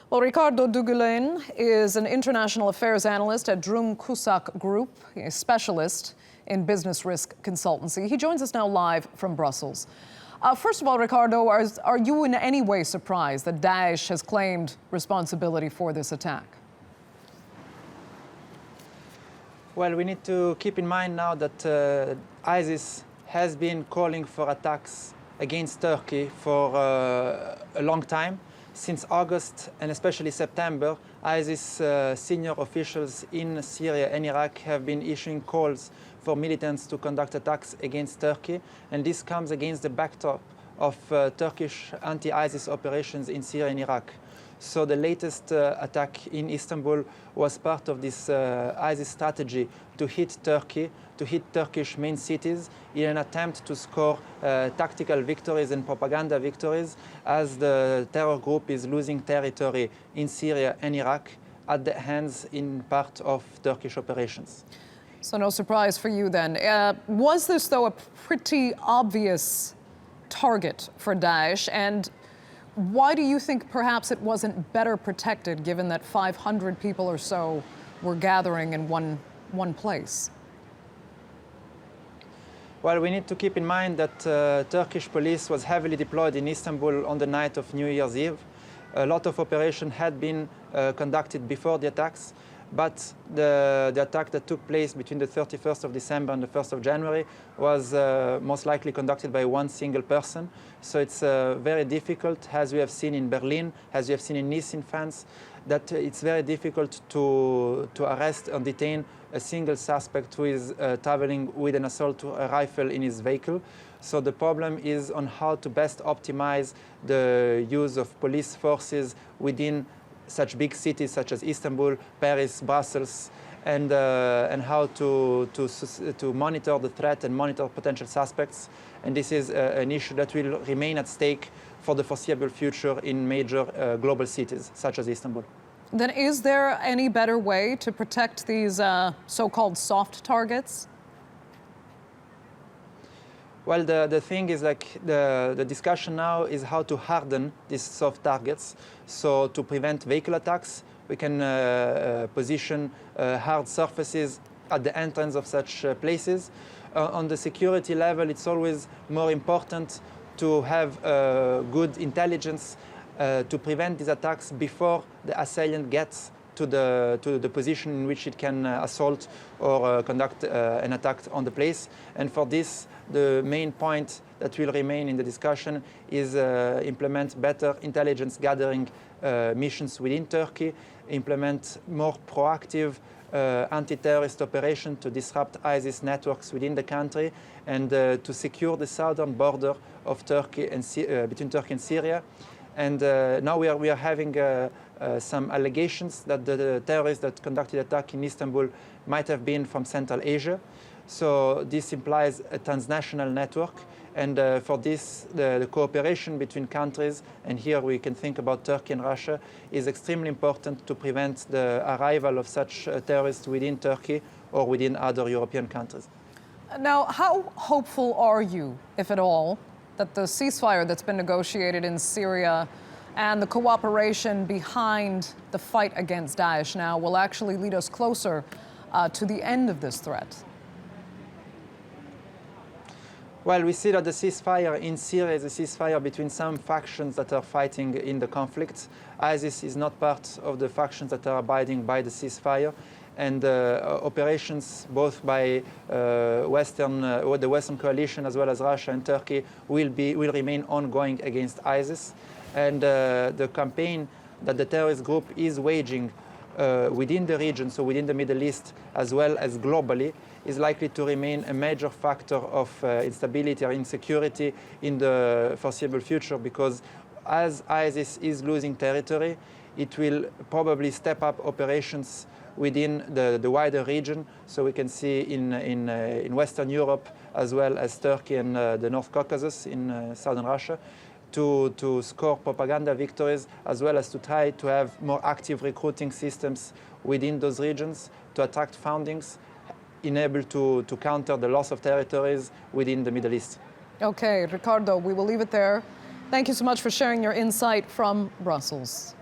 Well, Riccardo Dugulin is an international affairs analyst at Drum Cussac Group, a specialist in business risk consultancy. He joins us now live from Brussels. First of all, Riccardo, are you in any way surprised that Daesh has claimed responsibility for this attack? Well, we need to keep in mind now that ISIS has been calling for attacks against Turkey for a long time. Since August and especially September, ISIS senior officials in Syria and Iraq have been issuing calls for militants to conduct attacks against Turkey, and this comes against the backdrop of Turkish anti-ISIS operations in Syria and Iraq. So the latest attack in Istanbul was part of this ISIS strategy to hit Turkey, to hit Turkish main cities in an attempt to score tactical victories and propaganda victories as the terror group is losing territory in Syria and Iraq at the hands in part of Turkish operations. So no surprise for you then. Was this, though, a pretty obvious target for Daesh? And why do you think perhaps it wasn't better protected, given that 500 people or so were gathering in one place? Well, we need to keep in mind that Turkish police was heavily deployed in Istanbul on the night of New Year's Eve. A lot of operations had been conducted before the attacks, but the attack that took place between the 31st of December and the 1st of January was most likely conducted by one single person. So it's very difficult, as we have seen in Berlin, as we have seen in Nice in France, that it's very difficult to arrest and detain a single suspect who is traveling with an assault rifle in his vehicle. So the problem is on how to best optimize the use of police forces within such big cities such as Istanbul, Paris, Brussels, and how to monitor the threat and monitor potential suspects. And this is an issue that will remain at stake for the foreseeable future in major global cities such as Istanbul. Then is there any better way to protect these so-called soft targets? Well, the thing is, like, the discussion now is how to harden these soft targets. So to prevent vehicle attacks, we can position hard surfaces at the entrance of such places. On the security level, it's always more important to have good intelligence to prevent these attacks before the assailant gets to the position in which it can assault or conduct an attack on the place. And for this, the main point that will remain in the discussion is implement better intelligence gathering missions within Turkey, implement more proactive anti-terrorist operation to disrupt ISIS networks within the country, and to secure the southern border of Turkey and between Turkey and Syria. And now we are having some allegations that the terrorists that conducted the attack in Istanbul might have been from Central Asia. So this implies a transnational network. And for this, the cooperation between countries, and here we can think about Turkey and Russia, is extremely important to prevent the arrival of such terrorists within Turkey or within other European countries. Now, how hopeful are you, if at all, that the ceasefire that's been negotiated in Syria and the cooperation behind the fight against Daesh now will actually lead us closer to the end of this threat? Well, we see that the ceasefire in Syria is a ceasefire between some factions that are fighting in the conflict. ISIS is not part of the factions that are abiding by the ceasefire. And operations both by the Western coalition as well as Russia and Turkey will remain ongoing against ISIS. And the campaign that the terrorist group is waging within the region, so within the Middle East as well as globally, is likely to remain a major factor of instability or insecurity in the foreseeable future, because as ISIS is losing territory, it will probably step up operations within the wider region. So we can see in Western Europe as well as Turkey and the North Caucasus in southern Russia to score propaganda victories, as well as to try to have more active recruiting systems within those regions to attract foundings, enable to counter the loss of territories within the Middle East. Okay, Riccardo, we will leave it there. Thank you so much for sharing your insight from Brussels.